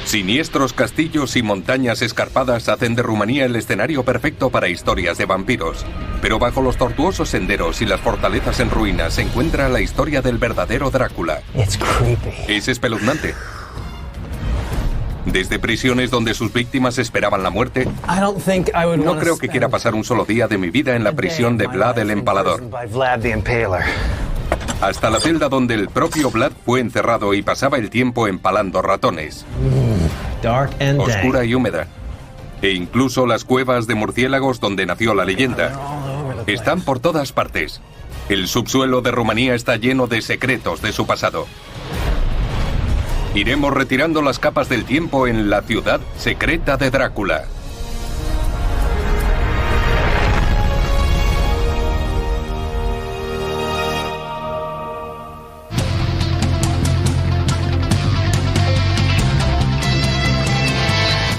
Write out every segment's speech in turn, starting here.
Siniestros castillos y montañas escarpadas hacen de Rumanía el escenario perfecto para historias de vampiros. Pero bajo los tortuosos senderos y las fortalezas en ruinas se encuentra la historia del verdadero Drácula. Es espeluznante. Desde prisiones donde sus víctimas esperaban la muerte, no creo que quiera pasar un solo día de mi vida en la prisión de Vlad el Empalador. Hasta la celda donde el propio Vlad fue encerrado y pasaba el tiempo empalando ratones. Oscura y húmeda. E incluso las cuevas de murciélagos donde nació la leyenda. Están por todas partes. El subsuelo de Rumanía está lleno de secretos de su pasado. Iremos retirando las capas del tiempo en la ciudad secreta de Drácula.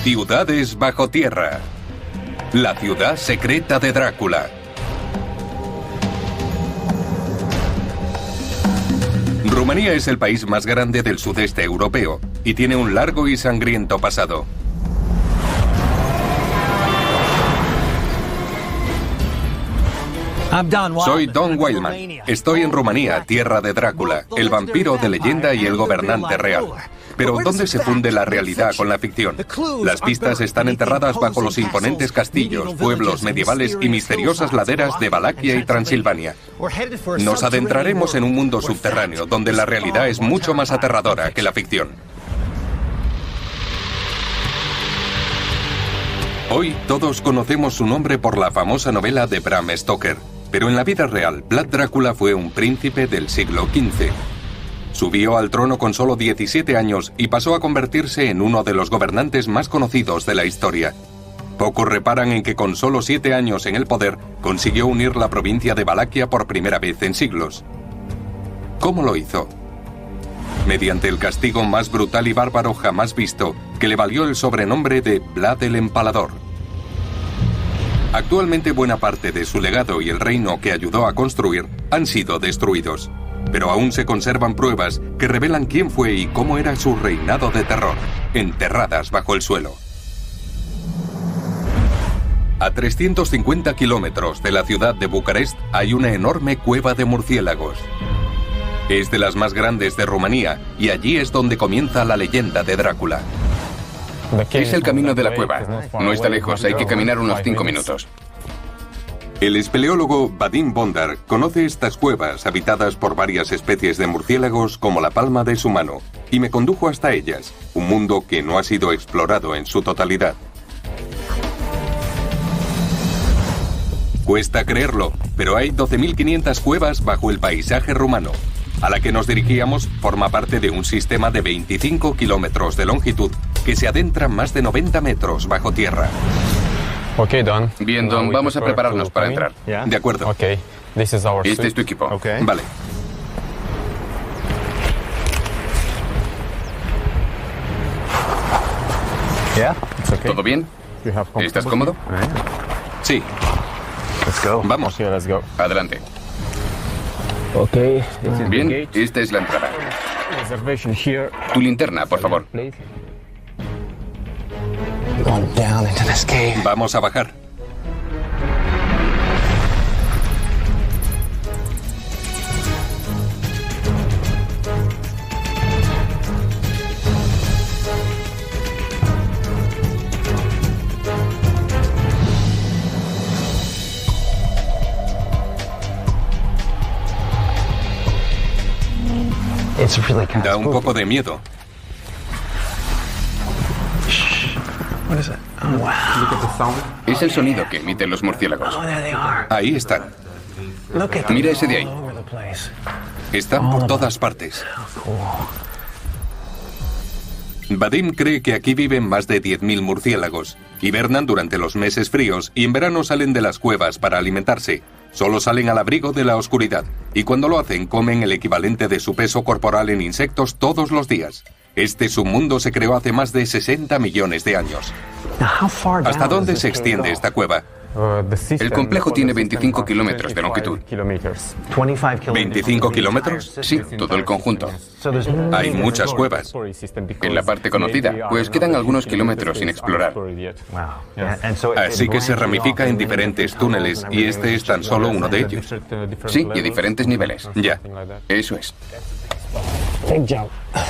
Ciudades bajo tierra. La ciudad secreta de Drácula. Rumanía es el país más grande del sudeste europeo y tiene un largo y sangriento pasado. Soy Don Wildman. Estoy en Rumanía, tierra de Drácula, el vampiro de leyenda y el gobernante real. Pero ¿dónde se funde la realidad con la ficción? Las pistas están enterradas bajo los imponentes castillos, pueblos medievales y misteriosas laderas de Valaquia y Transilvania. Nos adentraremos en un mundo subterráneo donde la realidad es mucho más aterradora que la ficción. Hoy todos conocemos su nombre por la famosa novela de Bram Stoker, pero en la vida real, Vlad Drácula fue un príncipe del siglo XV. Subió al trono con solo 17 años y pasó a convertirse en uno de los gobernantes más conocidos de la historia. Pocos reparan en que con solo 7 años en el poder consiguió unir la provincia de Valaquia por primera vez en siglos. ¿Cómo lo hizo? Mediante el castigo más brutal y bárbaro jamás visto, que le valió el sobrenombre de Vlad el Empalador. Actualmente buena parte de su legado y el reino que ayudó a construir han sido destruidos. Pero aún se conservan pruebas que revelan quién fue y cómo era su reinado de terror, enterradas bajo el suelo. A 350 kilómetros de la ciudad de Bucarest hay una enorme cueva de murciélagos. Es de las más grandes de Rumanía y allí es donde comienza la leyenda de Drácula. Es el camino de la cueva. No está lejos, hay que caminar unos 5 minutos. El espeleólogo Vadim Bondar conoce estas cuevas habitadas por varias especies de murciélagos como la palma de su mano y me condujo hasta ellas, un mundo que no ha sido explorado en su totalidad. Cuesta creerlo, pero hay 12.500 cuevas bajo el paisaje rumano. A la que nos dirigíamos forma parte de un sistema de 25 kilómetros de longitud que se adentra más de 90 metros bajo tierra. Don. Bien, Don, vamos a prepararnos para entrar. De acuerdo. Este es tu equipo. Vale. ¿Todo bien? ¿Estás cómodo? Sí. Vamos. Adelante. Bien, esta es la entrada. Tu linterna, por favor. Vamos a bajar. Da un poco de miedo. Es el sonido que emiten los murciélagos. Ahí están. Mira ese de ahí. Están por todas partes. Vadim cree que aquí viven más de 10.000 murciélagos. Hibernan durante los meses fríos y en verano salen de las cuevas para alimentarse. Solo salen al abrigo de la oscuridad y cuando lo hacen comen el equivalente de su peso corporal en insectos todos los días. Este submundo se creó hace más de 60 millones de años. ¿Hasta dónde se extiende esta cueva? El complejo tiene 25 kilómetros de longitud. ¿25 kilómetros? Sí, todo el conjunto. Hay muchas cuevas. En la parte conocida, pues quedan algunos kilómetros sin explorar. Así que se ramifica en diferentes túneles y este es tan solo uno de ellos. Sí, y a diferentes niveles. Ya. Eso es.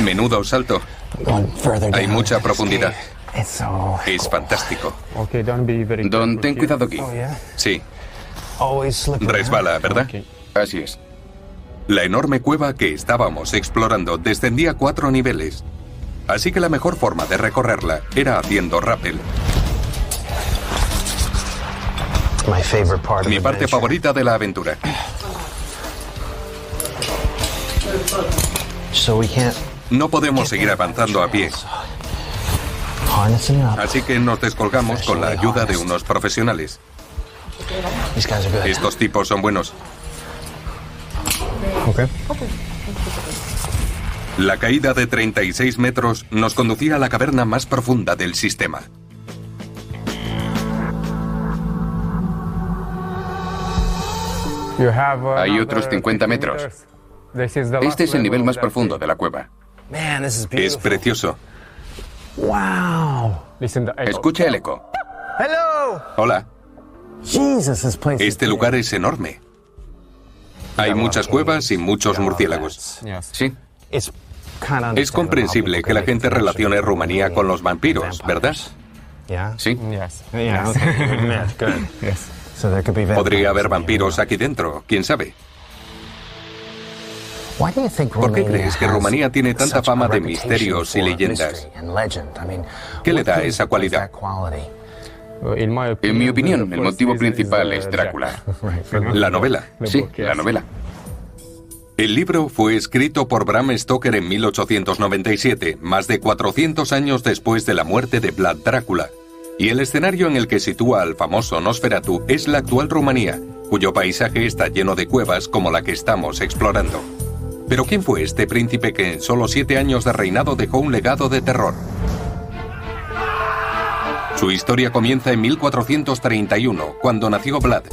Menudo salto. Hay mucha profundidad. Es fantástico. Don, ten cuidado aquí. Sí. Resbala, ¿verdad? Así es. La enorme cueva que estábamos explorando descendía 4 niveles. Así que la mejor forma de recorrerla era haciendo rappel. Mi parte favorita de la aventura. No podemos seguir avanzando a pie. Así que nos descolgamos con la ayuda de unos profesionales. Estos tipos son buenos. La caída de 36 metros nos conducía a la caverna más profunda del sistema. Hay otros 50 metros. Este es el nivel más profundo de la cueva. Es precioso. Escucha el eco. Hola. Este lugar es enorme. Hay muchas cuevas y muchos murciélagos. Sí. Es comprensible que la gente relacione Rumanía con los vampiros, ¿verdad? Sí. Podría haber vampiros aquí dentro, quién sabe. ¿Por qué crees que Rumanía tiene tanta fama de misterios y leyendas? ¿Qué le da esa cualidad? En mi opinión, el motivo principal es Drácula. La novela. Sí, la novela. El libro fue escrito por Bram Stoker en 1897, más de 400 años después de la muerte de Vlad Drácula. Y el escenario en el que sitúa al famoso Nosferatu es la actual Rumanía, cuyo paisaje está lleno de cuevas como la que estamos explorando. Pero ¿quién fue este príncipe que en solo 7 años de reinado dejó un legado de terror? Su historia comienza en 1431, cuando nació Vlad.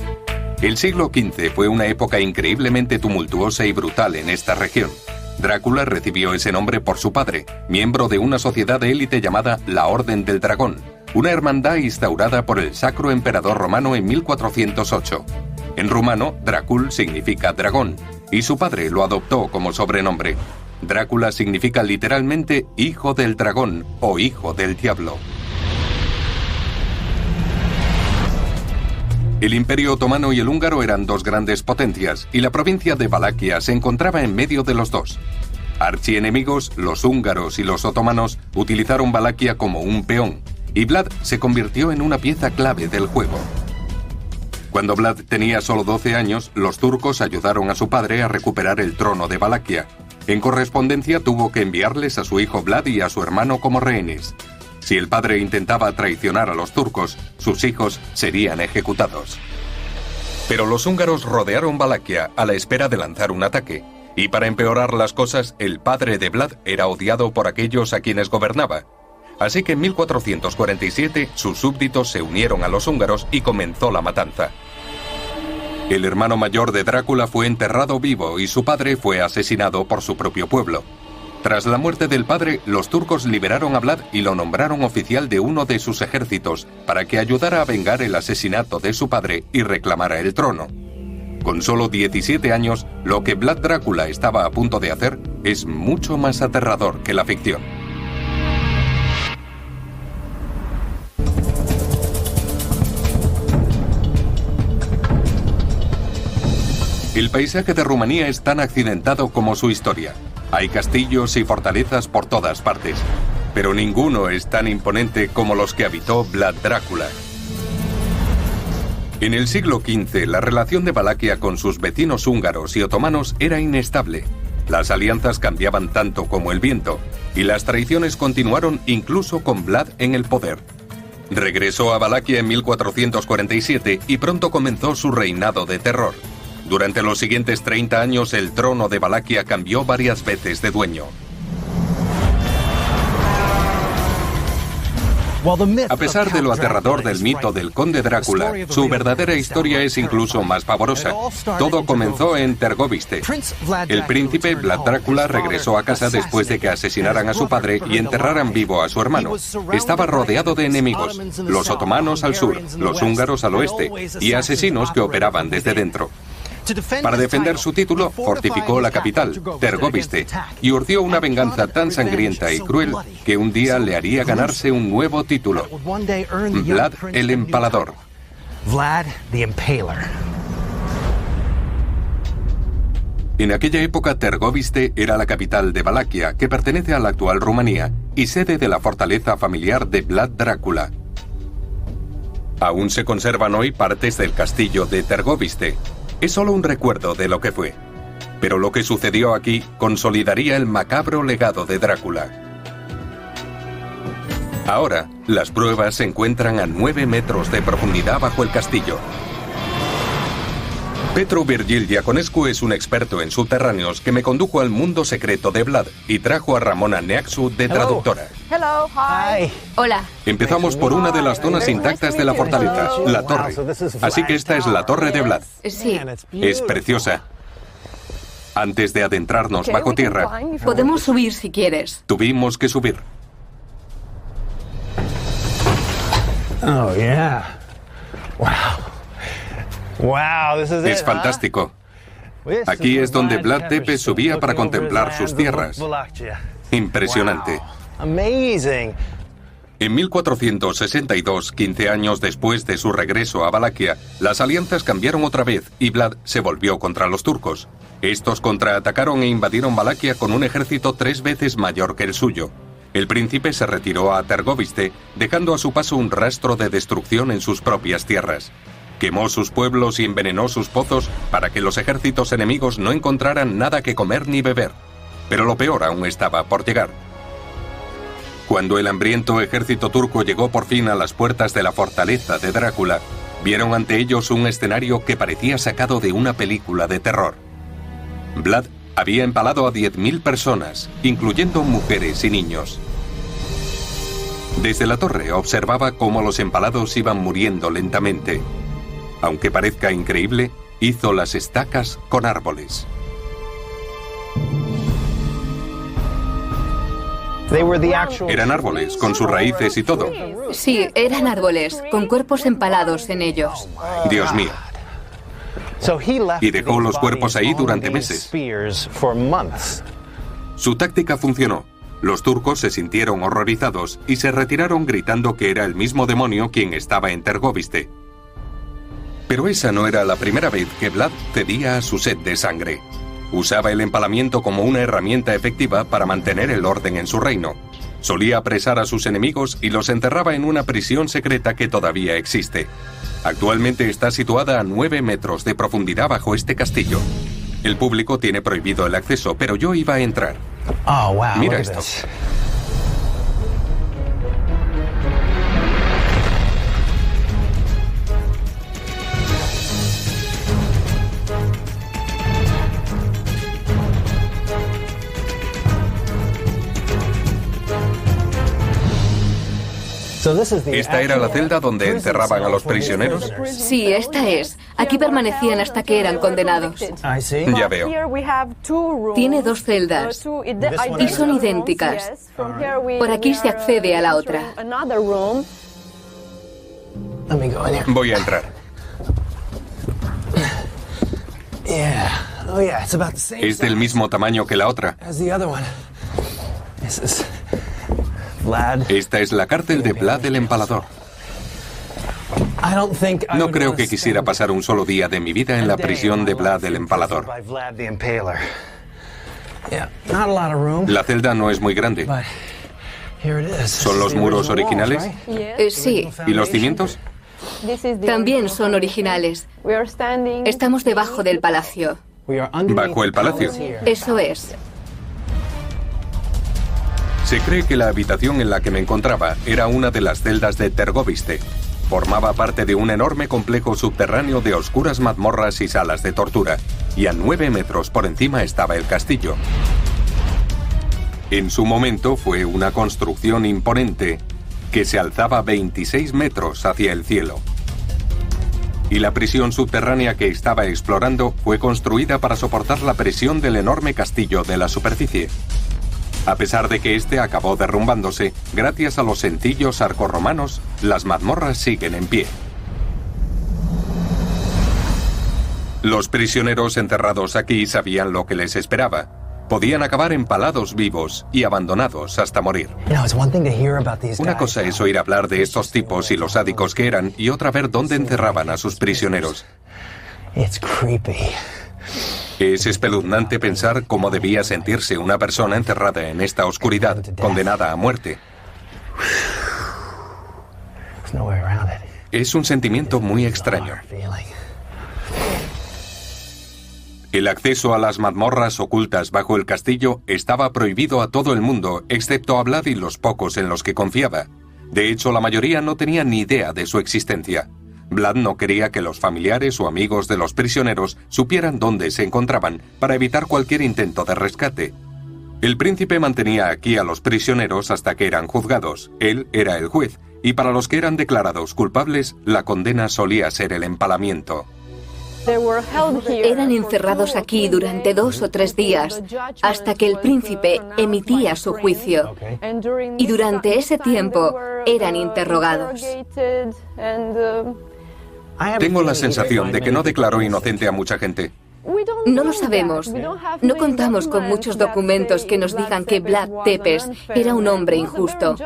El siglo XV fue una época increíblemente tumultuosa y brutal en esta región. Drácula recibió ese nombre por su padre, miembro de una sociedad de élite llamada la Orden del Dragón, una hermandad instaurada por el Sacro Emperador Romano en 1408. En rumano, Dracul significa dragón, y su padre lo adoptó como sobrenombre. Drácula significa literalmente hijo del dragón o hijo del diablo. El Imperio Otomano y el húngaro eran dos grandes potencias, y la provincia de Valaquia se encontraba en medio de los dos. Archienemigos, los húngaros y los otomanos utilizaron Valaquia como un peón, y Vlad se convirtió en una pieza clave del juego. Cuando Vlad tenía solo 12 años, los turcos ayudaron a su padre a recuperar el trono de Valaquia. En correspondencia tuvo que enviarles a su hijo Vlad y a su hermano como rehenes. Si el padre intentaba traicionar a los turcos, sus hijos serían ejecutados. Pero los húngaros rodearon Valaquia a la espera de lanzar un ataque, y para empeorar las cosas, el padre de Vlad era odiado por aquellos a quienes gobernaba. Así que en 1447 sus súbditos se unieron a los húngaros y comenzó la matanza. El hermano mayor de Drácula fue enterrado vivo y su padre fue asesinado por su propio pueblo. Tras la muerte del padre, los turcos liberaron a Vlad y lo nombraron oficial de uno de sus ejércitos para que ayudara a vengar el asesinato de su padre y reclamara el trono. Con solo 17 años, lo que Vlad Drácula estaba a punto de hacer es mucho más aterrador que la ficción. El paisaje de Rumanía es tan accidentado como su historia. Hay castillos y fortalezas por todas partes, pero ninguno es tan imponente como los que habitó Vlad Drácula. En el siglo XV, la relación de Valaquia con sus vecinos húngaros y otomanos era inestable. Las alianzas cambiaban tanto como el viento, y las traiciones continuaron incluso con Vlad en el poder. Regresó a Valaquia en 1447 y pronto comenzó su reinado de terror. Durante los siguientes 30 años, el trono de Valaquia cambió varias veces de dueño. A pesar de lo aterrador del mito del conde Drácula, su verdadera historia es incluso más pavorosa. Todo comenzó en Tergoviste. El príncipe Vlad Drácula regresó a casa después de que asesinaran a su padre y enterraran vivo a su hermano. Estaba rodeado de enemigos, los otomanos al sur, los húngaros al oeste, y asesinos que operaban desde dentro. Para defender su título, fortificó la capital, Tergoviste, y urdió una venganza tan sangrienta y cruel que un día le haría ganarse un nuevo título: Vlad el Empalador. En aquella época, Tergoviste era la capital de Valaquia, que pertenece a la actual Rumanía, y sede de la fortaleza familiar de Vlad Drácula. Aún se conservan hoy partes del castillo de Tergoviste. Es solo un recuerdo de lo que fue. Pero lo que sucedió aquí consolidaría el macabro legado de Drácula. Ahora, las pruebas se encuentran a 9 metros de profundidad bajo el castillo. Petru Virgil Diaconescu es un experto en subterráneos que me condujo al mundo secreto de Vlad y trajo a Ramona Neaxu de traductora. Hello, hi. Hola. Empezamos por una de las zonas intactas de la fortaleza, la torre. Así que esta es la torre de Vlad. Sí. Es preciosa. Antes de adentrarnos bajo tierra, Podemos subir si quieres. tuvimos que subir. Oh, yeah. Wow. Wow, this is Es it, fantástico. Aquí es donde Vlad Tepes subía para contemplar sus tierras. Impresionante. Amazing. En 1462, 15 años después de su regreso a Valaquia, las alianzas cambiaron otra vez y Vlad se volvió contra los turcos. Estos contraatacaron e invadieron Valaquia con un ejército 3 veces mayor que el suyo. El príncipe se retiró a Tergoviste, dejando a su paso un rastro de destrucción en sus propias tierras. Quemó sus pueblos y envenenó sus pozos para que los ejércitos enemigos no encontraran nada que comer ni beber. Pero lo peor aún estaba por llegar. Cuando el hambriento ejército turco llegó por fin a las puertas de la fortaleza de Drácula, vieron ante ellos un escenario que parecía sacado de una película de terror. Vlad había empalado a 10.000 personas, incluyendo mujeres y niños. Desde la torre observaba cómo los empalados iban muriendo lentamente. Aunque parezca increíble, hizo las estacas con árboles. Eran árboles, con sus raíces y todo. Sí, eran árboles, con cuerpos empalados en ellos. Dios mío. Y dejó los cuerpos ahí durante meses. Su táctica funcionó. Los turcos se sintieron horrorizados y se retiraron gritando que era el mismo demonio quien estaba en Tergoviste. Pero esa no era la primera vez que Vlad cedía a su sed de sangre. Usaba el empalamiento como una herramienta efectiva para mantener el orden en su reino. Solía apresar a sus enemigos y los encerraba en una prisión secreta que todavía existe. Actualmente está situada a 9 metros de profundidad bajo este castillo. El público tiene prohibido el acceso, pero yo iba a entrar. Oh, wow. Mira esto. ¿Esta era la celda donde encerraban a los prisioneros? Sí, esta es. Aquí permanecían hasta que eran condenados. Ya veo. Tiene 2 celdas y son idénticas. Por aquí se accede a la otra. Voy a entrar. Es del mismo tamaño que la otra. Esta es la cárcel de Vlad el Empalador. No creo que quisiera pasar un solo día de mi vida en la prisión de Vlad el Empalador. La celda no es muy grande. ¿Son los muros originales? Sí, ¿Y los cimientos? también son originales. Estamos debajo del palacio. Bajo el palacio. Eso es. Se cree que la habitación en la que me encontraba era una de las celdas de Tergoviste. Formaba parte de un enorme complejo subterráneo de oscuras mazmorras y salas de tortura, y a 9 metros por encima estaba el castillo. En su momento fue una construcción imponente que se alzaba 26 metros hacia el cielo. Y la prisión subterránea que estaba explorando fue construida para soportar la presión del enorme castillo de la superficie. A pesar de que este acabó derrumbándose, gracias a los sencillos arcos romanos, las mazmorras siguen en pie. Los prisioneros encerrados aquí sabían lo que les esperaba. Podían acabar empalados vivos y abandonados hasta morir. Una cosa es oír hablar de estos tipos y lo sádicos que eran, y otra ver dónde encerraban a sus prisioneros. Es espeluznante pensar cómo debía sentirse una persona encerrada en esta oscuridad, condenada a muerte. Es un sentimiento muy extraño. El acceso a las mazmorras ocultas bajo el castillo estaba prohibido a todo el mundo, excepto a Vlad y los pocos en los que confiaba. De hecho, la mayoría no tenía ni idea de su existencia. Vlad no quería que los familiares o amigos de los prisioneros supieran dónde se encontraban para evitar cualquier intento de rescate. El príncipe mantenía aquí a los prisioneros hasta que eran juzgados. Él era el juez, y para los que eran declarados culpables, la condena solía ser el empalamiento. Eran encerrados aquí durante 2 o 3 días, hasta que el príncipe emitía su juicio. Y durante ese tiempo eran interrogados. Tengo la sensación de que no declaró inocente a mucha gente. No lo sabemos. No contamos con muchos documentos que nos digan que Vlad Tepes era un hombre injusto.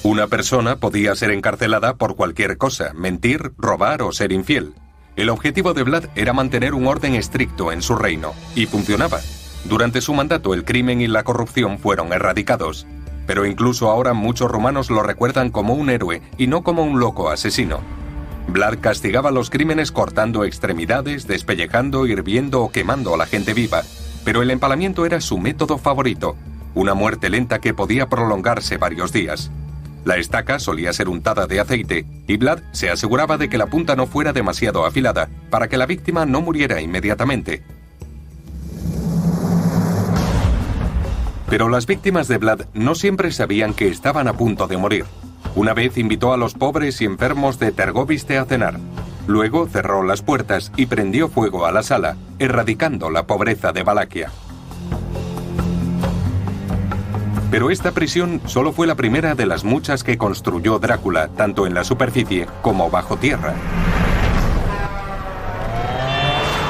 Una persona podía ser encarcelada por cualquier cosa, mentir, robar o ser infiel. El objetivo de Vlad era mantener un orden estricto en su reino, y funcionaba. Durante su mandato el crimen y la corrupción fueron erradicados. Pero incluso ahora muchos romanos lo recuerdan como un héroe y no como un loco asesino. Vlad castigaba los crímenes cortando extremidades, despellejando, hirviendo o quemando a la gente viva. Pero el empalamiento era su método favorito, una muerte lenta que podía prolongarse varios días. La estaca solía ser untada de aceite y Vlad se aseguraba de que la punta no fuera demasiado afilada para que la víctima no muriera inmediatamente. Pero las víctimas de Vlad no siempre sabían que estaban a punto de morir. Una vez invitó a los pobres y enfermos de Tergoviste a cenar. Luego cerró las puertas y prendió fuego a la sala, erradicando la pobreza de Valaquia. Pero esta prisión solo fue la primera de las muchas que construyó Drácula, tanto en la superficie como bajo tierra.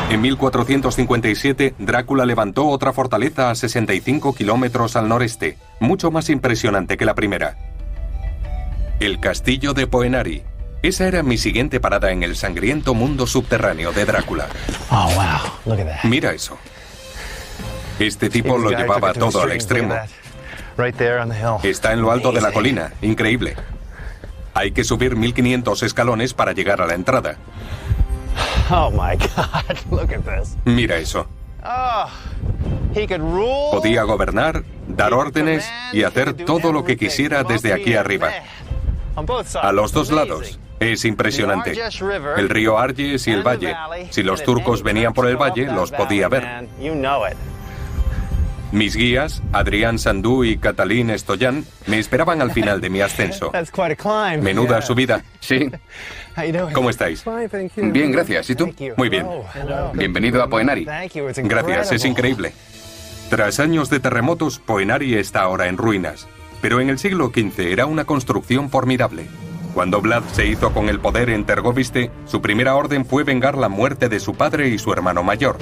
En 1457, Drácula levantó otra fortaleza a 65 kilómetros al noreste, mucho más impresionante que la primera. El castillo de Poenari. Esa era mi siguiente parada en el sangriento mundo subterráneo de Drácula. Oh, wow. Look at that. Mira eso. Este tipo lo llevaba todo al extremo. Está en lo alto de la colina, increíble. Hay que subir 1500 escalones para llegar a la entrada. Oh my God, look at this. Mira eso. Podía gobernar, dar órdenes y hacer todo lo que quisiera desde aquí arriba. A los dos lados. Es impresionante. El río Arges y el valle. Si los turcos venían por el valle, los podía ver. Mis guías, Adrián Sandú y Catalín Estoyan, me esperaban al final de mi ascenso. Menuda subida. Sí. ¿Cómo estáis? Bien, gracias. ¿Y tú? Muy bien. Bienvenido a Poenari. Gracias, es increíble. Tras años de terremotos, Poenari está ahora en ruinas. Pero en el siglo XV era una construcción formidable. Cuando Vlad se hizo con el poder en Tergoviste, su primera orden fue vengar la muerte de su padre y su hermano mayor.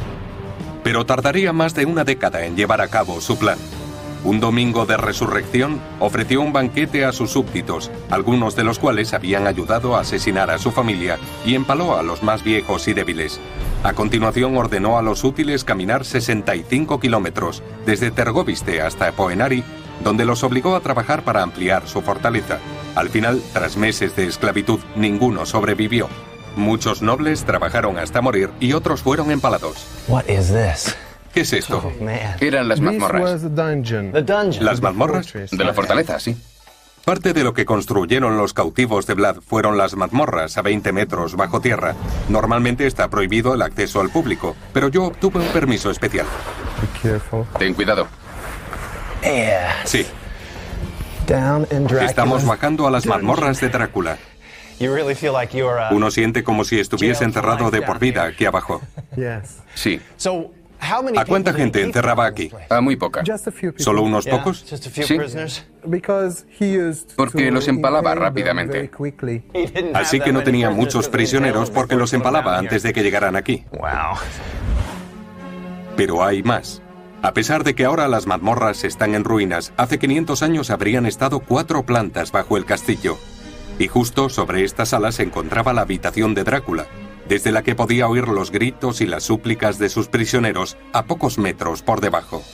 Pero tardaría más de una década en llevar a cabo su plan. Un domingo de resurrección, ofreció un banquete a sus súbditos, algunos de los cuales habían ayudado a asesinar a su familia, y empaló a los más viejos y débiles. A continuación ordenó a los útiles caminar 65 kilómetros, desde Tergoviste hasta Poenari, donde los obligó a trabajar para ampliar su fortaleza. Al final, tras meses de esclavitud, ninguno sobrevivió. Muchos nobles trabajaron hasta morir y otros fueron empalados. ¿Qué es esto? Eran las mazmorras. ¿Las mazmorras? De la fortaleza, sí. Parte de lo que construyeron los cautivos de Vlad fueron las mazmorras a 20 metros bajo tierra. Normalmente está prohibido el acceso al público, pero yo obtuve un permiso especial. Ten cuidado. Sí. Estamos bajando a las mazmorras de Drácula. Uno siente como si estuviese encerrado de por vida aquí abajo. Sí. ¿A cuánta gente encerraba aquí? A muy poca. ¿Solo unos pocos? Sí. Porque los empalaba rápidamente. Así que no tenía muchos prisioneros porque los empalaba antes de que llegaran aquí. Pero hay más. A pesar de que ahora las mazmorras están en ruinas, hace 500 años habrían estado 4 plantas bajo el castillo. Y justo sobre estas salas se encontraba la habitación de Drácula, desde la que podía oír los gritos y las súplicas de sus prisioneros a pocos metros por debajo.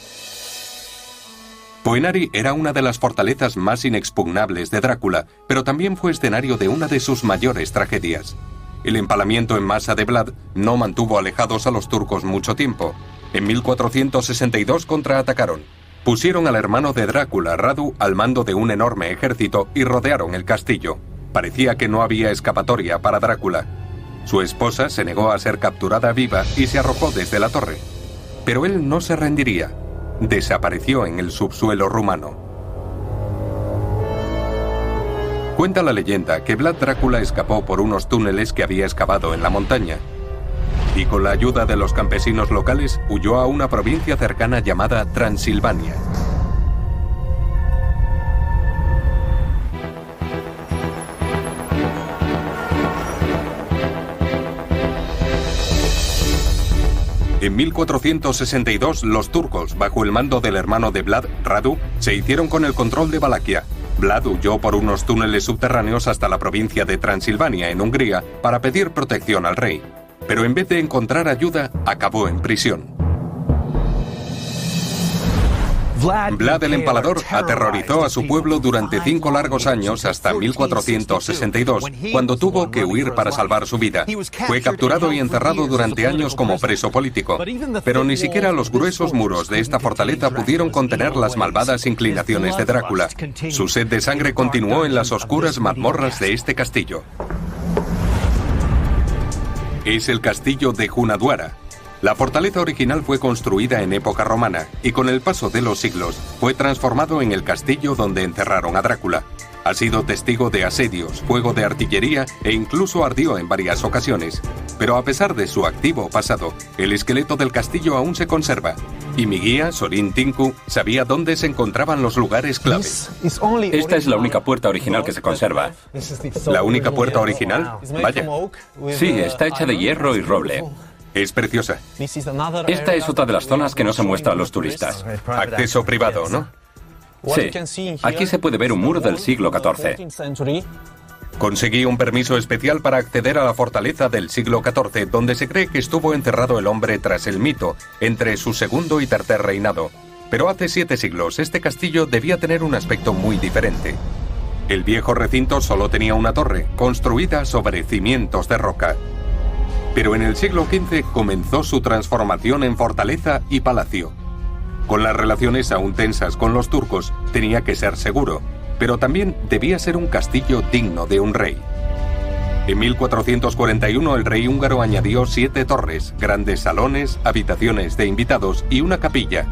Poenari era una de las fortalezas más inexpugnables de Drácula, pero también fue escenario de una de sus mayores tragedias. El empalamiento en masa de Vlad no mantuvo alejados a los turcos mucho tiempo. En 1462 contraatacaron. Pusieron al hermano de Drácula, Radu, al mando de un enorme ejército y rodearon el castillo. Parecía que no había escapatoria para Drácula. Su esposa se negó a ser capturada viva y se arrojó desde la torre. Pero él no se rendiría. Desapareció en el subsuelo rumano. Cuenta la leyenda que Vlad Drácula escapó por unos túneles que había excavado en la montaña. Y con la ayuda de los campesinos locales huyó a una provincia cercana llamada Transilvania. En 1462, los turcos, bajo el mando del hermano de Vlad, Radu, se hicieron con el control de Valaquia. Vlad huyó por unos túneles subterráneos hasta la provincia de Transilvania, en Hungría, para pedir protección al rey. Pero en vez de encontrar ayuda, acabó en prisión. Vlad el Empalador aterrorizó a su pueblo durante 5 largos años hasta 1462, cuando tuvo que huir para salvar su vida. Fue capturado y encerrado durante años como preso político. Pero ni siquiera los gruesos muros de esta fortaleza pudieron contener las malvadas inclinaciones de Drácula. Su sed de sangre continuó en las oscuras mazmorras de este castillo. Es el castillo de Hunedoara. La fortaleza original fue construida en época romana y con el paso de los siglos fue transformado en el castillo donde encerraron a Drácula. Ha sido testigo de asedios, fuego de artillería e incluso ardió en varias ocasiones. Pero a pesar de su activo pasado, el esqueleto del castillo aún se conserva. Y mi guía, Sorin Tinku, sabía dónde se encontraban los lugares clave. Esta es la única puerta original que se conserva. ¿La única puerta original? Vaya. Sí, está hecha de hierro y roble. Es preciosa. Esta es otra de las zonas que no se muestra a los turistas. Acceso privado, ¿no? Sí. Aquí se puede ver un muro del siglo XIV. Conseguí un permiso especial para acceder a la fortaleza del siglo XIV, donde se cree que estuvo encerrado el hombre tras el mito, entre su segundo y tercer reinado. Pero hace 7 siglos, este castillo debía tener un aspecto muy diferente. El viejo recinto solo tenía una torre, construida sobre cimientos de roca. Pero en el siglo XV comenzó su transformación en fortaleza y palacio. Con las relaciones aún tensas con los turcos, tenía que ser seguro, pero también debía ser un castillo digno de un rey. En 1441 el rey húngaro añadió 7 torres, grandes salones, habitaciones de invitados y una capilla.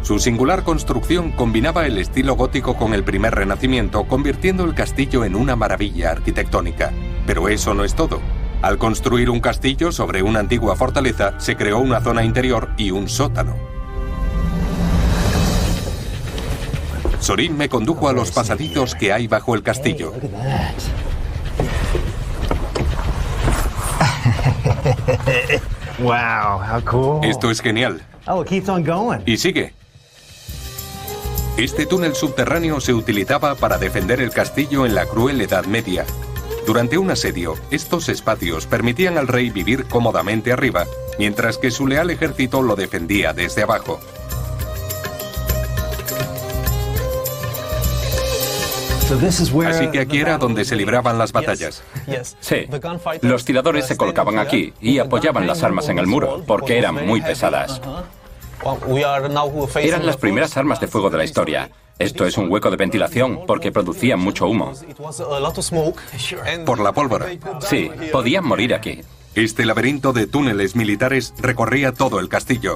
Su singular construcción combinaba el estilo gótico con el primer renacimiento, convirtiendo el castillo en una maravilla arquitectónica. Pero eso no es todo. Al construir un castillo sobre una antigua fortaleza, se creó una zona interior y un sótano. Sorin me condujo a los pasadizos que hay bajo el castillo. Wow, how cool. Esto es genial. Oh, it keeps on going. Y sigue. Este túnel subterráneo se utilizaba para defender el castillo en la cruel Edad Media. Durante un asedio, estos espacios permitían al rey vivir cómodamente arriba, mientras que su leal ejército lo defendía desde abajo. Así que aquí era donde se libraban las batallas. Sí. Los tiradores se colocaban aquí y apoyaban las armas en el muro, porque eran muy pesadas. Eran las primeras armas de fuego de la historia. Esto es un hueco de ventilación porque producían mucho humo. Por la pólvora. Sí, podían morir aquí. Este laberinto de túneles militares recorría todo el castillo.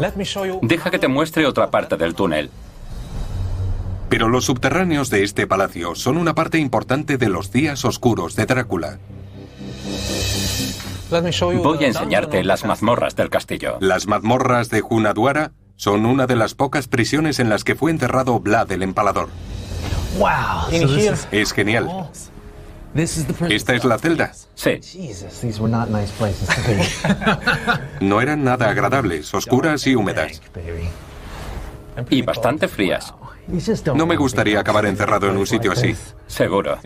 Deja que te muestre otra parte del túnel. Pero los subterráneos de este palacio son una parte importante de los días oscuros de Drácula. Voy a enseñarte las mazmorras del castillo. Las mazmorras de Hunedoara son una de las pocas prisiones en las que fue enterrado Vlad el Empalador. Wow. Es genial. ¿Esta es la celda? Sí. No eran nada agradables, oscuras y húmedas. Y bastante frías. No me gustaría acabar encerrado en un sitio así. Seguro.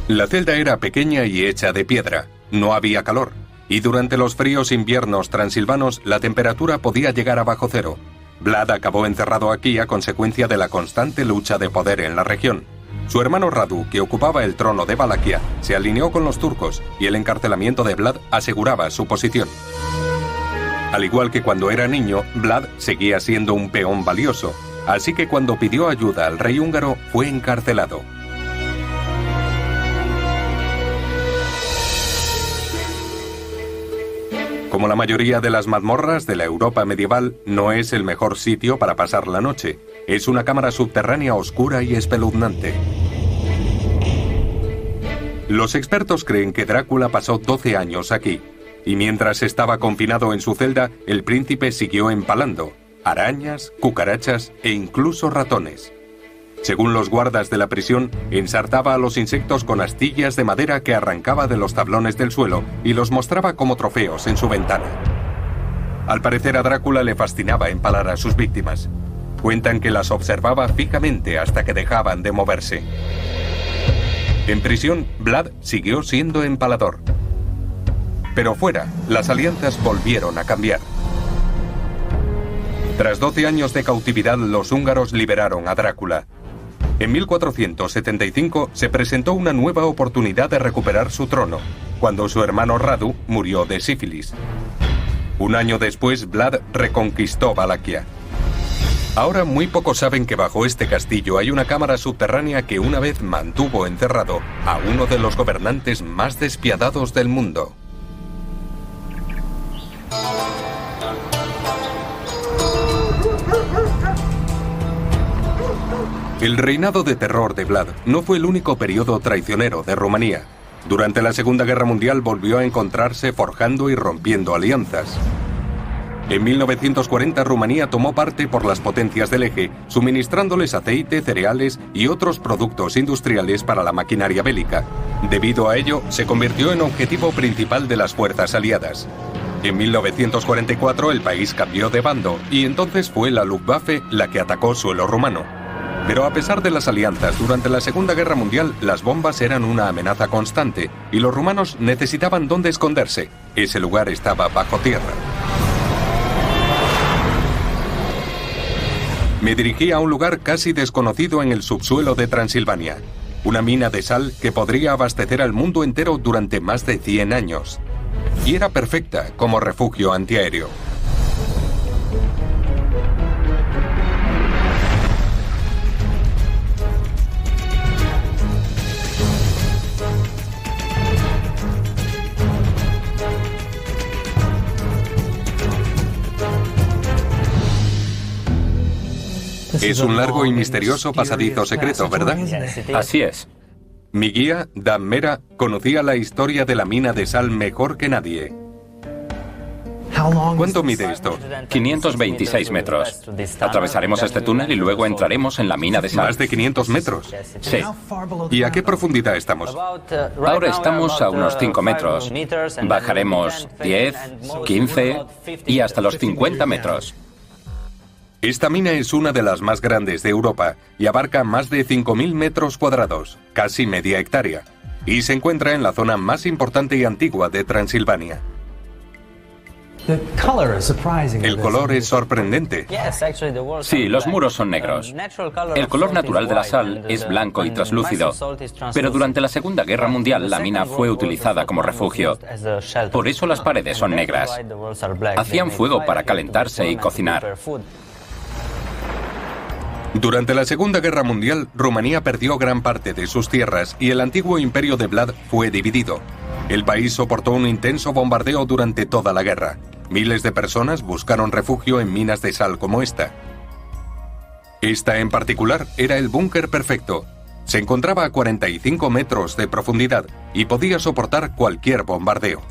La celda era pequeña y hecha de piedra. No había calor. Y durante los fríos inviernos transilvanos, la temperatura podía llegar a bajo cero. Vlad acabó encerrado aquí a consecuencia de la constante lucha de poder en la región. Su hermano Radu, que ocupaba el trono de Valaquia, se alineó con los turcos y el encarcelamiento de Vlad aseguraba su posición. Al igual que cuando era niño, Vlad seguía siendo un peón valioso, así que cuando pidió ayuda al rey húngaro, fue encarcelado. Como la mayoría de las mazmorras de la Europa medieval, no es el mejor sitio para pasar la noche. Es una cámara subterránea oscura y espeluznante. Los expertos creen que Drácula pasó 12 años aquí, y mientras estaba confinado en su celda, el príncipe siguió empalando arañas, cucarachas e incluso ratones. Según los guardas de la prisión, ensartaba a los insectos con astillas de madera que arrancaba de los tablones del suelo y los mostraba como trofeos en su ventana. Al parecer a Drácula le fascinaba empalar a sus víctimas. Cuentan que las observaba fijamente hasta que dejaban de moverse. En prisión, Vlad siguió siendo empalador. Pero fuera, las alianzas volvieron a cambiar. Tras 12 años de cautividad, los húngaros liberaron a Drácula. En 1475 se presentó una nueva oportunidad de recuperar su trono, cuando su hermano Radu murió de sífilis. Un año después, Vlad reconquistó Valaquia. Ahora muy pocos saben que bajo este castillo hay una cámara subterránea que una vez mantuvo encerrado a uno de los gobernantes más despiadados del mundo. El reinado de terror de Vlad no fue el único periodo traicionero de Rumanía. Durante la Segunda Guerra Mundial volvió a encontrarse forjando y rompiendo alianzas. En 1940 Rumanía tomó parte por las potencias del eje, suministrándoles aceite, cereales y otros productos industriales para la maquinaria bélica. Debido a ello, se convirtió en objetivo principal de las fuerzas aliadas. En 1944 el país cambió de bando y entonces fue la Luftwaffe la que atacó suelo rumano. Pero a pesar de las alianzas, durante la Segunda Guerra Mundial, las bombas eran una amenaza constante y los rumanos necesitaban dónde esconderse. Ese lugar estaba bajo tierra. Me dirigí a un lugar casi desconocido en el subsuelo de Transilvania. Una mina de sal que podría abastecer al mundo entero durante más de 100 años. Y era perfecta como refugio antiaéreo. Es un largo y misterioso pasadizo secreto, ¿verdad? Así es. Mi guía, Dan Mera, conocía la historia de la mina de sal mejor que nadie. ¿Cuánto mide esto? 526 metros. Atravesaremos este túnel y luego entraremos en la mina de sal. ¿Más de 500 metros? Sí. ¿Y a qué profundidad estamos? Ahora estamos a unos 5 metros. Bajaremos 10, 15 y hasta los 50 metros. Esta mina es una de las más grandes de Europa y abarca más de 5.000 metros cuadrados, casi media hectárea, y se encuentra en la zona más importante y antigua de Transilvania. El color es sorprendente. Sí, los muros son negros. El color natural de la sal es blanco y traslúcido, pero durante la Segunda Guerra Mundial la mina fue utilizada como refugio. Por eso las paredes son negras. Hacían fuego para calentarse y cocinar. Durante la Segunda Guerra Mundial, Rumanía perdió gran parte de sus tierras y el antiguo imperio de Vlad fue dividido. El país soportó un intenso bombardeo durante toda la guerra. Miles de personas buscaron refugio en minas de sal como esta. Esta en particular era el búnker perfecto. Se encontraba a 45 metros de profundidad y podía soportar cualquier bombardeo.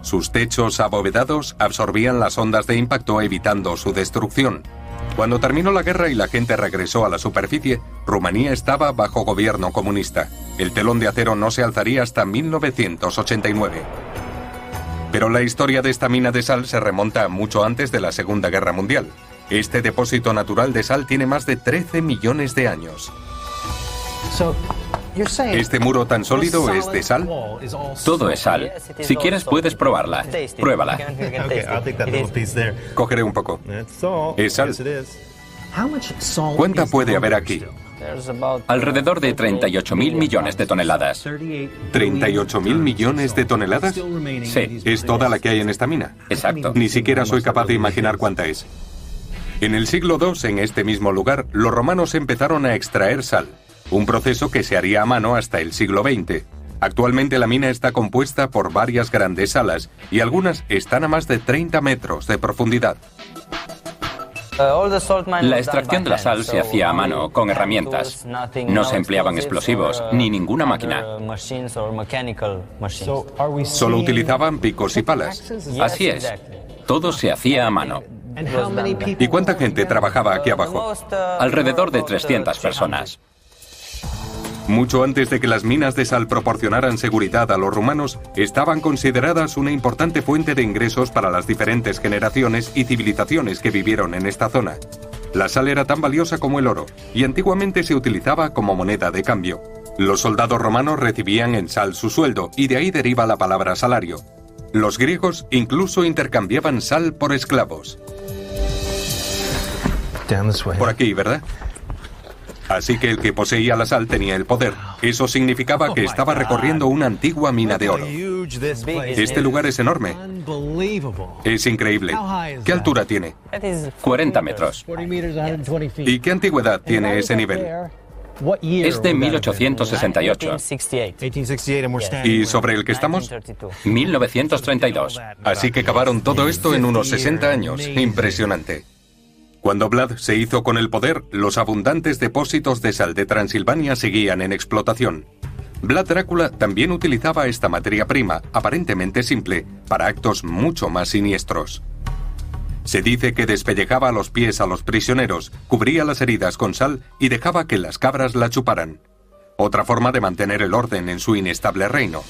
Sus techos abovedados absorbían las ondas de impacto, evitando su destrucción. Cuando terminó la guerra y la gente regresó a la superficie, Rumanía estaba bajo gobierno comunista. El telón de acero no se alzaría hasta 1989. Pero la historia de esta mina de sal se remonta mucho antes de la Segunda Guerra Mundial. Este depósito natural de sal tiene más de 13 millones de años. ¿Este muro tan sólido es de sal? Todo es sal. Si quieres puedes probarla. Pruébala. Cogeré un poco. Es sal. ¿Cuánta puede haber aquí? Alrededor de 38.000 millones de toneladas. ¿38.000 millones de toneladas? Sí. ¿Es toda la que hay en esta mina? Exacto. Ni siquiera soy capaz de imaginar cuánta es. En el siglo II, en este mismo lugar, los romanos empezaron a extraer sal, un proceso que se haría a mano hasta el siglo XX. Actualmente la mina está compuesta por varias grandes salas y algunas están a más de 30 metros de profundidad. La extracción de la sal se hacía a mano, con herramientas. No se empleaban explosivos, ni ninguna máquina. Solo utilizaban picos y palas. Así es. Todo se hacía a mano. ¿Y cuánta gente trabajaba aquí abajo? Alrededor de 300 personas. Mucho antes de que las minas de sal proporcionaran seguridad a los rumanos, estaban consideradas una importante fuente de ingresos para las diferentes generaciones y civilizaciones que vivieron en esta zona. La sal era tan valiosa como el oro, y antiguamente se utilizaba como moneda de cambio. Los soldados romanos recibían en sal su sueldo, y de ahí deriva la palabra salario. Los griegos incluso intercambiaban sal por esclavos. Por aquí, ¿verdad? Así que el que poseía la sal tenía el poder. Eso significaba que estaba recorriendo una antigua mina de oro. Este lugar es enorme. Es increíble. ¿Qué altura tiene? 40 metros. ¿Y qué antigüedad tiene ese nivel? Es de 1868. ¿Y sobre el que estamos? 1932. Así que cavaron todo esto en unos 60 años. Impresionante. Cuando Vlad se hizo con el poder, los abundantes depósitos de sal de Transilvania seguían en explotación. Vlad Drácula también utilizaba esta materia prima, aparentemente simple, para actos mucho más siniestros. Se dice que despellejaba los pies a los prisioneros, cubría las heridas con sal y dejaba que las cabras la chuparan. Otra forma de mantener el orden en su inestable reino.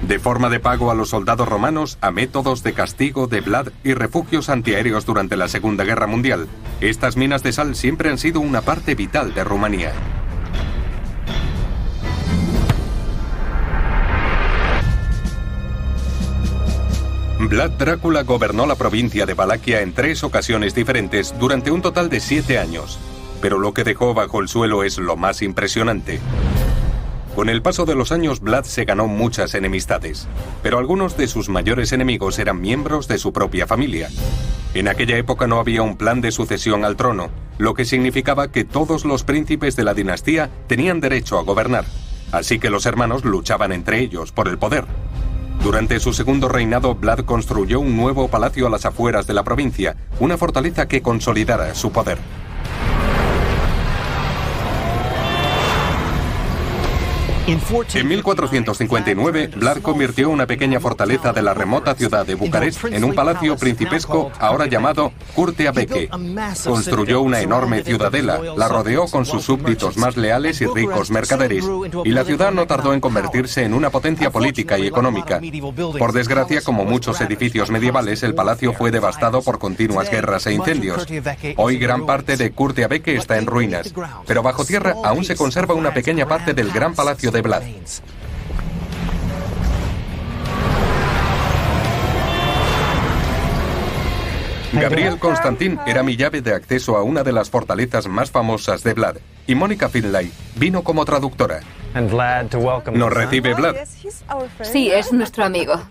De forma de pago a los soldados romanos, a métodos de castigo de Vlad y refugios antiaéreos durante la Segunda Guerra Mundial, estas minas de sal siempre han sido una parte vital de Rumanía. Vlad Drácula gobernó la provincia de Valaquia en 3 ocasiones diferentes durante un total de 7 años. Pero lo que dejó bajo el suelo es lo más impresionante. Con el paso de los años, Vlad se ganó muchas enemistades, pero algunos de sus mayores enemigos eran miembros de su propia familia. En aquella época no había un plan de sucesión al trono, lo que significaba que todos los príncipes de la dinastía tenían derecho a gobernar, así que los hermanos luchaban entre ellos por el poder. Durante su segundo reinado, Vlad construyó un nuevo palacio a las afueras de la provincia, una fortaleza que consolidara su poder. En 1459, Vlad convirtió una pequeña fortaleza de la remota ciudad de Bucarest en un palacio principesco ahora llamado Curtea-Beke. Construyó una enorme ciudadela, la rodeó con sus súbditos más leales y ricos mercaderes, y la ciudad no tardó en convertirse en una potencia política y económica. Por desgracia, como muchos edificios medievales, el palacio fue devastado por continuas guerras e incendios. Hoy gran parte de Curtea-Beke está en ruinas, pero bajo tierra aún se conserva una pequeña parte del gran palacio de Vlad. Gabriel Constantin era mi llave de acceso a una de las fortalezas más famosas de Vlad, y Mónica Finlay vino como traductora. ¿Nos recibe Vlad? Sí, es nuestro amigo.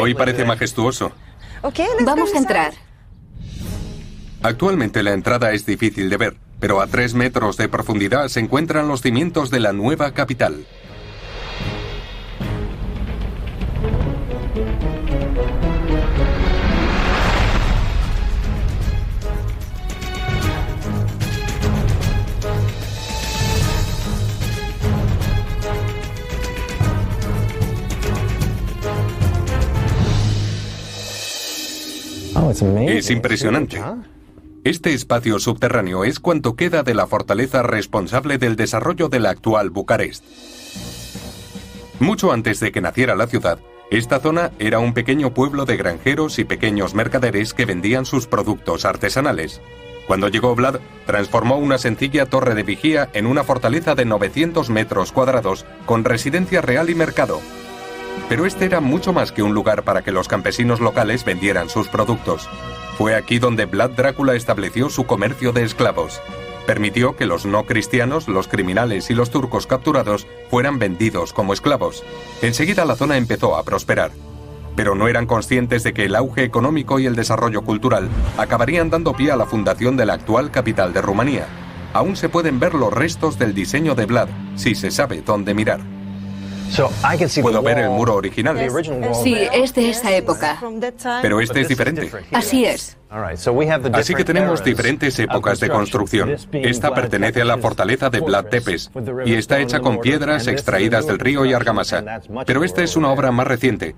Hoy parece majestuoso. Vamos a entrar. Actualmente la entrada es difícil de ver, pero a 3 metros de profundidad se encuentran los cimientos de la nueva capital. Es impresionante. Este espacio subterráneo es cuanto queda de la fortaleza responsable del desarrollo de la actual Bucarest. Mucho antes de que naciera la ciudad, esta zona era un pequeño pueblo de granjeros y pequeños mercaderes que vendían sus productos artesanales. Cuando llegó Vlad, transformó una sencilla torre de vigía en una fortaleza de 900 metros cuadrados con residencia real y mercado. Pero este era mucho más que un lugar para que los campesinos locales vendieran sus productos. Fue aquí donde Vlad Drácula estableció su comercio de esclavos. Permitió que los no cristianos, los criminales y los turcos capturados fueran vendidos como esclavos. Enseguida la zona empezó a prosperar. Pero no eran conscientes de que el auge económico y el desarrollo cultural acabarían dando pie a la fundación de la actual capital de Rumanía. Aún se pueden ver los restos del diseño de Vlad, si se sabe dónde mirar. Puedo ver el muro original. Sí, es de esa época. Pero este es diferente. Así es. Así que tenemos diferentes épocas de construcción. Esta pertenece a la fortaleza de Vlad Tepes y está hecha con piedras extraídas del río y argamasa. Pero esta es una obra más reciente.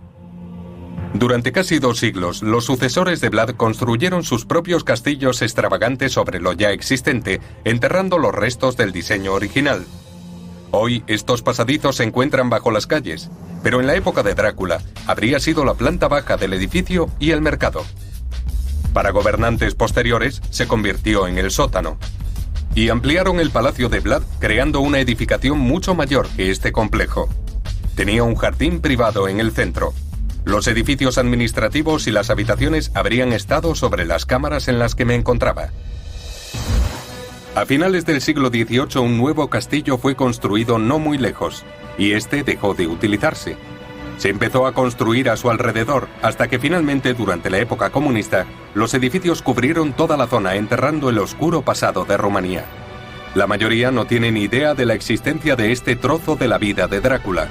Durante casi 2 siglos, los sucesores de Vlad construyeron sus propios castillos extravagantes sobre lo ya existente, enterrando los restos del diseño original. Hoy, estos pasadizos se encuentran bajo las calles, pero en la época de Drácula, habría sido la planta baja del edificio y el mercado. Para gobernantes posteriores, se convirtió en el sótano. Y ampliaron el palacio de Vlad, creando una edificación mucho mayor que este complejo. Tenía un jardín privado en el centro. Los edificios administrativos y las habitaciones habrían estado sobre las cámaras en las que me encontraba. A finales del siglo XVIII un nuevo castillo fue construido no muy lejos, y este dejó de utilizarse. Se empezó a construir a su alrededor, hasta que finalmente, durante la época comunista, los edificios cubrieron toda la zona, enterrando el oscuro pasado de Rumanía. La mayoría no tiene ni idea de la existencia de este trozo de la vida de Drácula.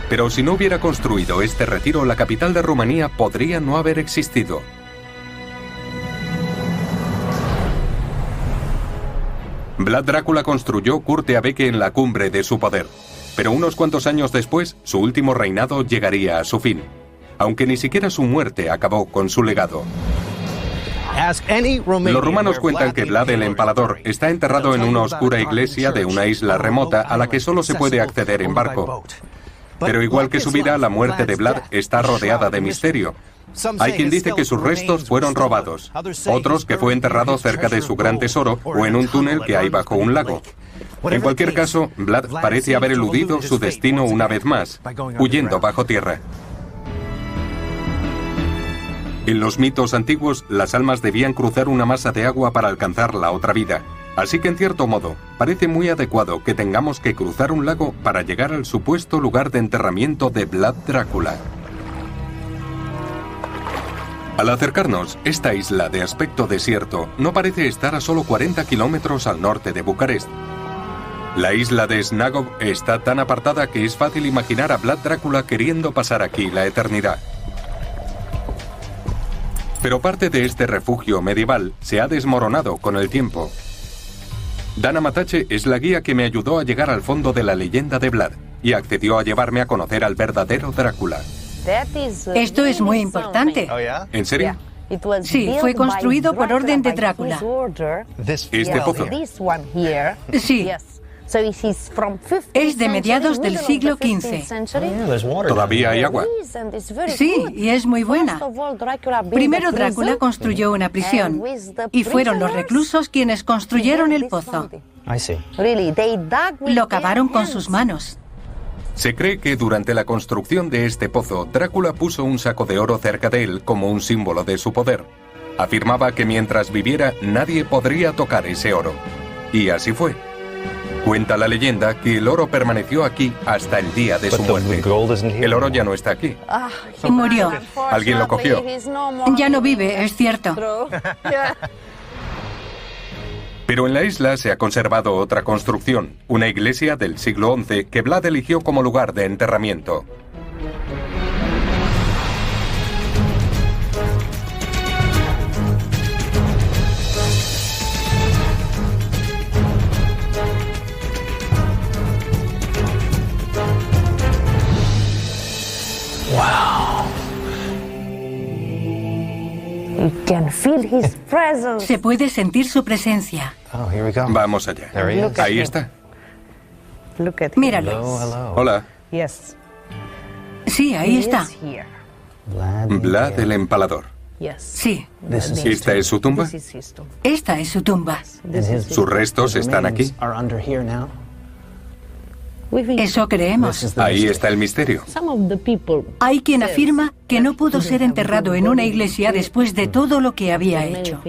Pero si no hubiera construido este retiro, la capital de Rumanía podría no haber existido. Vlad Drácula construyó Curteabeque en la cumbre de su poder, pero unos cuantos años después, su último reinado llegaría a su fin, aunque ni siquiera su muerte acabó con su legado. Los rumanos cuentan que Vlad el Empalador está enterrado en una oscura iglesia de una isla remota a la que solo se puede acceder en barco. Pero igual que su vida, la muerte de Vlad está rodeada de misterio. Hay quien dice que sus restos fueron robados, otros que fue enterrado cerca de su gran tesoro o en un túnel que hay bajo un lago. En cualquier caso, Vlad parece haber eludido su destino una vez más, huyendo bajo tierra. En los mitos antiguos, las almas debían cruzar una masa de agua para alcanzar la otra vida. Así que en cierto modo, parece muy adecuado que tengamos que cruzar un lago para llegar al supuesto lugar de enterramiento de Vlad Drácula. Al acercarnos, esta isla de aspecto desierto no parece estar a solo 40 kilómetros al norte de Bucarest. La isla de Snagov está tan apartada que es fácil imaginar a Vlad Drácula queriendo pasar aquí la eternidad. Pero parte de este refugio medieval se ha desmoronado con el tiempo. Dana Matache es la guía que me ayudó a llegar al fondo de la leyenda de Vlad y accedió a llevarme a conocer al verdadero Drácula. Esto es muy importante. ¿En serio? Sí, fue construido por orden de Drácula. ¿Este pozo? Sí. Es de mediados del siglo XV. ¿Todavía hay agua? Sí, y es muy buena. Primero Drácula construyó una prisión, y fueron los reclusos quienes construyeron el pozo. Lo cavaron con sus manos. Se cree que durante la construcción de este pozo, Drácula puso un saco de oro cerca de él como un símbolo de su poder. Afirmaba que mientras viviera nadie podría tocar ese oro. Y así fue. Cuenta la leyenda que el oro permaneció aquí hasta el día de su muerte. El oro ya no está aquí. Murió. ¿Alguien lo cogió? Ya no vive, es cierto. Pero en la isla se ha conservado otra construcción, una iglesia del siglo XI que Vlad eligió como lugar de enterramiento. Se puede sentir su presencia. Oh, here we go. Vamos allá. There he is. Ahí está. Míralo. Hello, hello. Hola. Sí, ahí está. Vlad el Empalador. Sí, ¿Esta es su tumba? esta es su tumba. ¿Sus restos están aquí? Are under here now. Eso creemos. Ahí está el misterio. Hay quien afirma que no pudo ser enterrado en una iglesia después de todo lo que había hecho.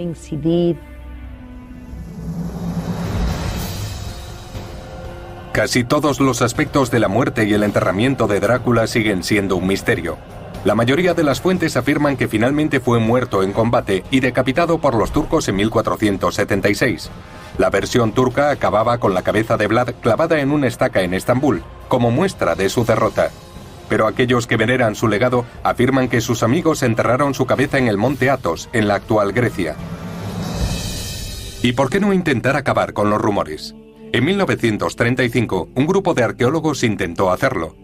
Casi todos los aspectos de la muerte y el enterramiento de Drácula siguen siendo un misterio. La mayoría de las fuentes afirman que finalmente fue muerto en combate y decapitado por los turcos en 1476. La versión turca acababa con la cabeza de Vlad clavada en una estaca en Estambul, como muestra de su derrota. Pero aquellos que veneran su legado afirman que sus amigos enterraron su cabeza en el monte Athos, en la actual Grecia. ¿Y por qué no intentar acabar con los rumores? En 1935, un grupo de arqueólogos intentó hacerlo.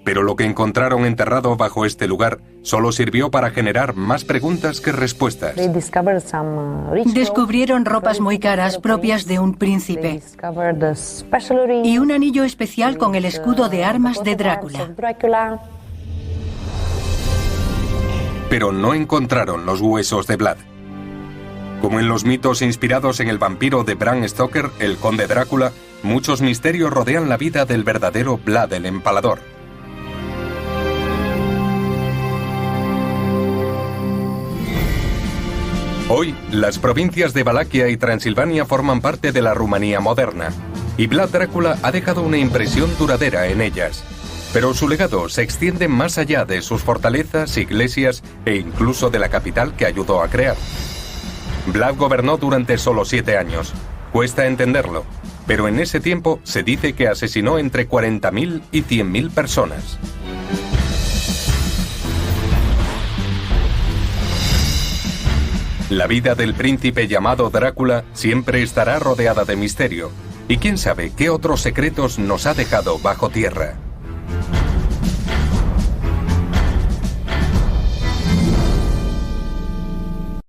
Pero lo que encontraron enterrado bajo este lugar solo sirvió para generar más preguntas que respuestas. Descubrieron ropas muy caras propias de un príncipe y un anillo especial con el escudo de armas de Drácula. Pero no encontraron los huesos de Vlad. Como en los mitos inspirados en el vampiro de Bram Stoker, el conde Drácula, muchos misterios rodean la vida del verdadero Vlad el Empalador. Hoy, las provincias de Valaquia y Transilvania forman parte de la Rumanía moderna, y Vlad Drácula ha dejado una impresión duradera en ellas. Pero su legado se extiende más allá de sus fortalezas, iglesias e incluso de la capital que ayudó a crear. Vlad gobernó durante solo 7 años. Cuesta entenderlo, pero en ese tiempo se dice que asesinó entre 40.000 y 100.000 personas. La vida del príncipe llamado Drácula siempre estará rodeada de misterio, y quién sabe qué otros secretos nos ha dejado bajo tierra.